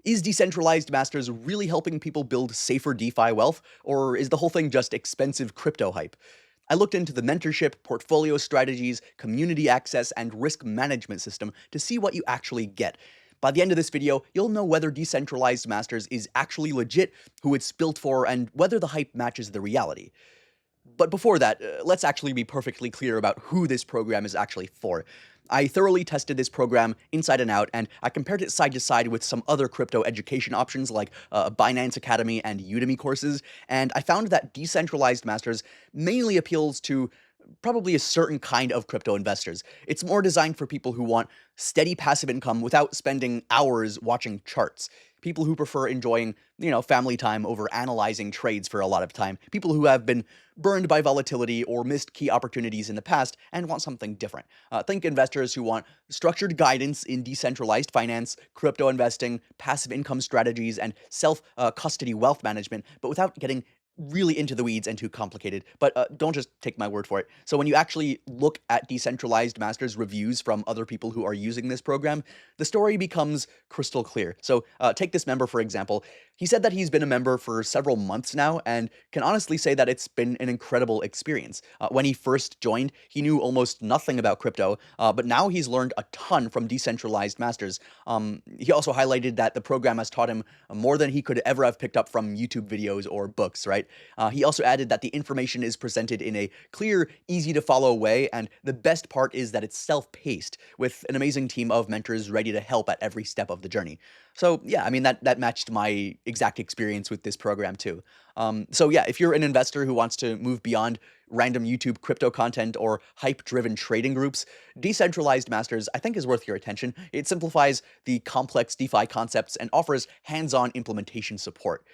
Is Decentralized Masters really helping people build safer DeFi wealth, or is the whole thing just expensive crypto hype? I looked into the mentorship, portfolio strategies, community access, and risk management system to see what you actually get. By the end of this video, you'll know whether Decentralized Masters is actually legit, who it's built for, and whether the hype matches the reality. But before that, let's actually be perfectly clear about who this program is actually for. I thoroughly tested this program inside and out, and I compared it side to side with some other crypto education options like Binance Academy and Udemy courses, and I found that Decentralized Masters mainly appeals to probably a certain kind of crypto investors. It's more designed for people who want steady passive income without spending hours watching charts. People who prefer enjoying, family time over analyzing trades for a lot of time. People who have been burned by volatility or missed key opportunities in the past and want something different. Think investors who want structured guidance in decentralized finance, crypto investing, passive income strategies, and self-custody wealth management, but without getting really into the weeds and too complicated. But don't just take my word for it. So when you actually look at Decentralized Masters reviews from other people who are using this program, the story becomes crystal clear. So take this member, for example. He said that he's been a member for several months now and can honestly say that it's been an incredible experience. When he first joined, he knew almost nothing about crypto, but now he's learned a ton from Decentralized Masters. He also highlighted that the program has taught him more than he could ever have picked up from YouTube videos or books, right? He also added that the information is presented in a clear, easy to follow way, and the best part is that it's self-paced, with an amazing team of mentors ready to help at every step of the journey. So yeah, I mean, that matched my exact experience with this program too. So yeah, if you're an investor who wants to move beyond random YouTube crypto content or hype-driven trading groups, Decentralized Masters, I think, is worth your attention. It simplifies the complex DeFi concepts and offers hands-on implementation support.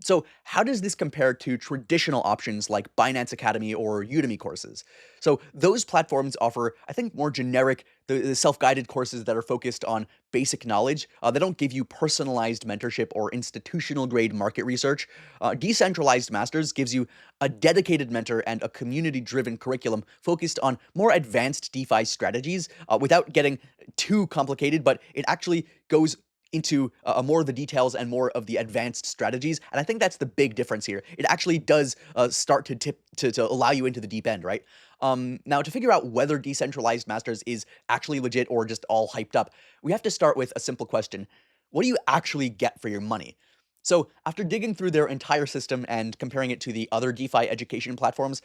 So how does this compare to traditional options like Binance Academy or Udemy courses? So those platforms offer, I think, more generic, the self-guided courses that are focused on basic knowledge. They don't give you personalized mentorship or institutional grade market research. Decentralized Masters gives you a dedicated mentor and a community-driven curriculum focused on more advanced DeFi strategies without getting too complicated, but it actually goes into more of the details and more of the advanced strategies. And I think that's the big difference here. It actually does start to tip to allow you into the deep end, right? Now, to figure out whether Decentralized Masters is actually legit or just all hyped up, we have to start with a simple question. What do you actually get for your money? So after digging through their entire system and comparing it to the other DeFi education platforms,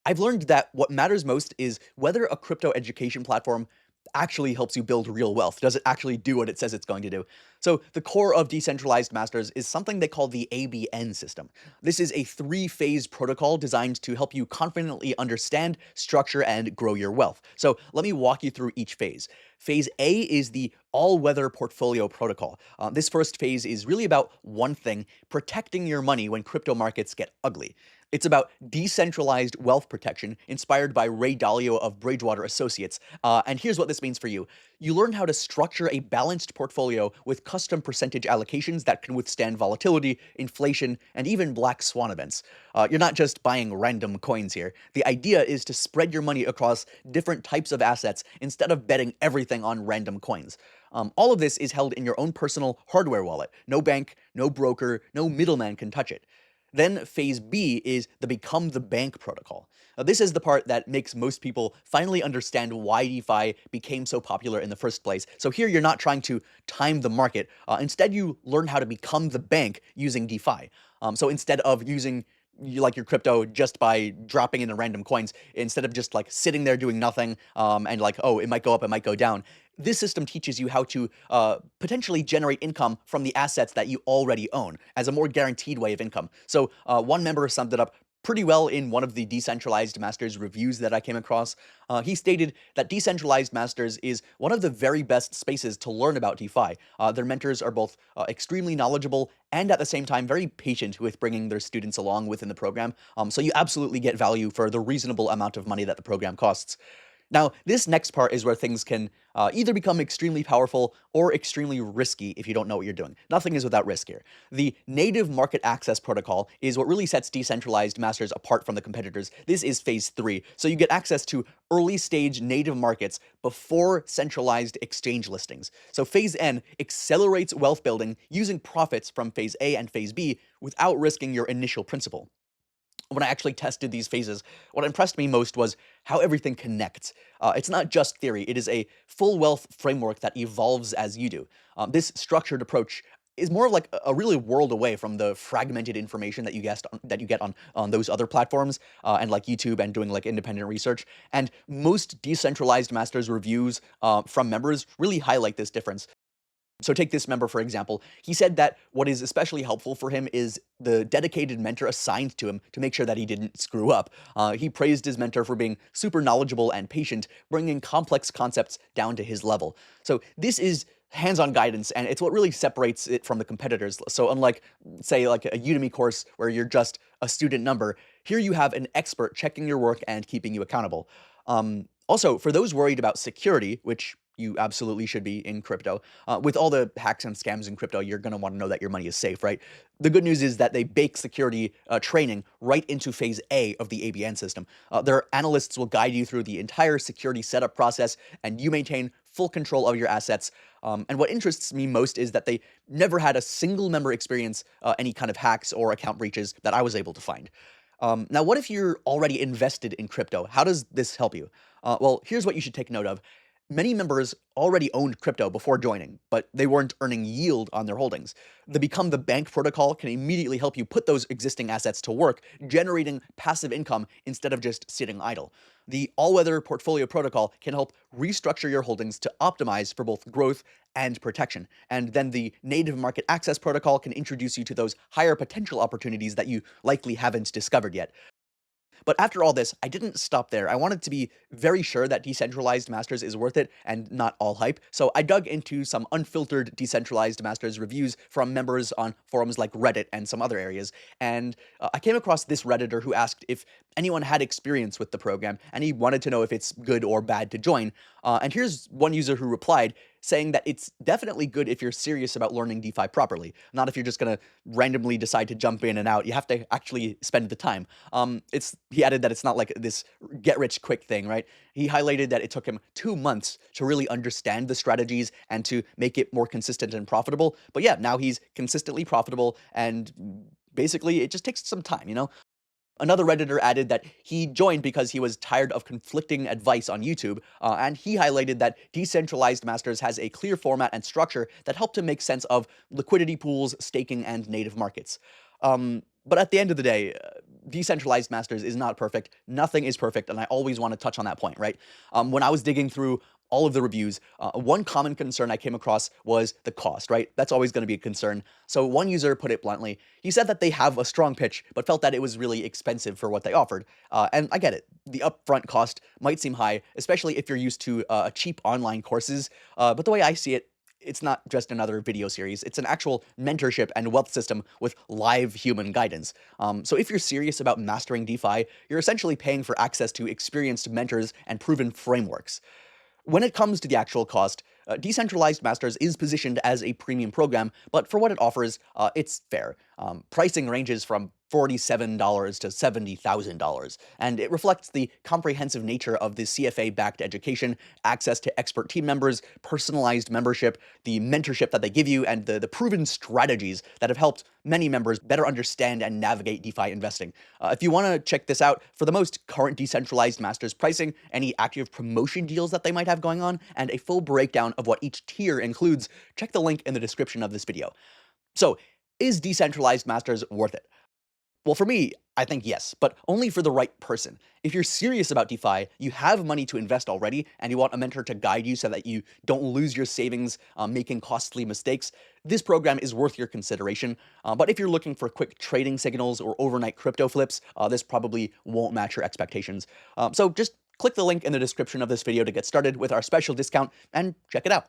I've learned that what matters most is whether a crypto education platform actually helps you build real wealth. Does it actually do what it says it's going to do? So the core of Decentralized Masters is something they call the ABN system. This is a three-phase protocol designed to help you confidently understand, structure, and grow your wealth. So let me walk you through each phase. Phase A is the all-weather portfolio protocol. This first phase is really about one thing: protecting your money when crypto markets get ugly. It's about decentralized wealth protection inspired by Ray Dalio of Bridgewater Associates. And here's what this means for you. You learn how to structure a balanced portfolio with custom percentage allocations that can withstand volatility, inflation, and even black swan events. You're not just buying random coins here. The idea is to spread your money across different types of assets instead of betting everything on random coins. All of this is held in your own personal hardware wallet. No bank, no broker, no middleman can touch it. Then phase B is the Become the Bank protocol. Now, this is the part that makes most people finally understand why DeFi became so popular in the first place. So here you're not trying to time the market. Instead, you learn how to become the bank using DeFi. So instead of using your crypto just by dropping in the random coins, instead of just like sitting there doing nothing and like, oh, it might go up, it might go down, this system teaches you how to potentially generate income from the assets that you already own as a more guaranteed way of income. So one member summed it up pretty well in one of the Decentralized Masters reviews that I came across. He stated that Decentralized Masters is one of the very best spaces to learn about DeFi. Their mentors are both extremely knowledgeable and at the same time very patient with bringing their students along within the program. So you absolutely get value for the reasonable amount of money that the program costs. Now, this next part is where things can either become extremely powerful or extremely risky if you don't know what you're doing. Nothing is without risk here. The native market access protocol is what really sets decentralized masters apart from the competitors. This is phase 3. So you get access to early stage native markets before centralized exchange listings. So phase N accelerates wealth building using profits from phase A and phase B without risking your initial principal. When I actually tested these phases, what impressed me most was how everything connects. It's not just theory, it is a full wealth framework that evolves as you do. This structured approach is more of like a really world away from the fragmented information that you get on those other platforms and like YouTube and doing like independent research. And most decentralized masters reviews from members really highlight this difference. So take this member, for example. He said that what is especially helpful for him is the dedicated mentor assigned to him to make sure that he didn't screw up. He praised his mentor for being super knowledgeable and patient, bringing complex concepts down to his level. So this is hands-on guidance, and it's what really separates it from the competitors. So unlike, say, like a Udemy course where you're just a student number, here you have an expert checking your work and keeping you accountable. Also, for those worried about security, which you absolutely should be in crypto. With all the hacks and scams in crypto, you're going to want to know that your money is safe, right? The good news is that they bake security training right into phase A of the ABN system. Their analysts will guide you through the entire security setup process, and you maintain full control of your assets. And what interests me most is that they never had a single member experience any kind of hacks or account breaches that I was able to find. Now, what if you're already invested in crypto? How does this help you? Well, here's what you should take note of. Many members already owned crypto before joining, but they weren't earning yield on their holdings. The Become the Bank protocol can immediately help you put those existing assets to work, generating passive income instead of just sitting idle. The All-Weather Portfolio protocol can help restructure your holdings to optimize for both growth and protection. And then the Native Market Access protocol can introduce you to those higher potential opportunities that you likely haven't discovered yet. But after all this, I didn't stop there. I wanted to be very sure that Decentralized Masters is worth it and not all hype. So I dug into some unfiltered Decentralized Masters reviews from members on forums like Reddit and some other areas. And I came across this Redditor who asked if anyone had experience with the program, and he wanted to know if it's good or bad to join. And here's one user who replied, saying that it's definitely good if you're serious about learning DeFi properly, not if you're just going to randomly decide to jump in and out. You have to actually spend the time. He added that it's not like this get-rich-quick thing, right? He highlighted that it took him 2 months to really understand the strategies and to make it more consistent and profitable. But yeah, now he's consistently profitable, and basically it just takes some time, you know? Another Redditor added that he joined because he was tired of conflicting advice on YouTube, and he highlighted that Decentralized Masters has a clear format and structure that helped him make sense of liquidity pools, staking, and native markets. But at the end of the day, Decentralized Masters is not perfect. Nothing is perfect, and I always want to touch on that point, right? When I was digging through all of the reviews, one common concern I came across was the cost, right? That's always going to be a concern. So one user put it bluntly. He said that they have a strong pitch, but felt that it was really expensive for what they offered. And I get it. The upfront cost might seem high, especially if you're used to cheap online courses. But the way I see it, it's not just another video series. It's an actual mentorship and wealth system with live human guidance. So if you're serious about mastering DeFi, you're essentially paying for access to experienced mentors and proven frameworks. When it comes to the actual cost, Decentralized Masters is positioned as a premium program, but for what it offers, it's fair. Pricing ranges from $47 to $70,000, and it reflects the comprehensive nature of the CFA-backed education, access to expert team members, personalized membership, the mentorship that they give you, and the proven strategies that have helped many members better understand and navigate DeFi investing. If you want to check this out, for the most current Decentralized Masters pricing, any active promotion deals that they might have going on, and a full breakdown of what each tier includes, check the link in the description of this video. So, is Decentralized Masters worth it? Well, for me, I think yes, but only for the right person. If you're serious about DeFi, you have money to invest already, and you want a mentor to guide you so that you don't lose your savings making costly mistakes, this program is worth your consideration. But if you're looking for quick trading signals or overnight crypto flips, this probably won't match your expectations. So just click the link in the description of this video to get started with our special discount and check it out.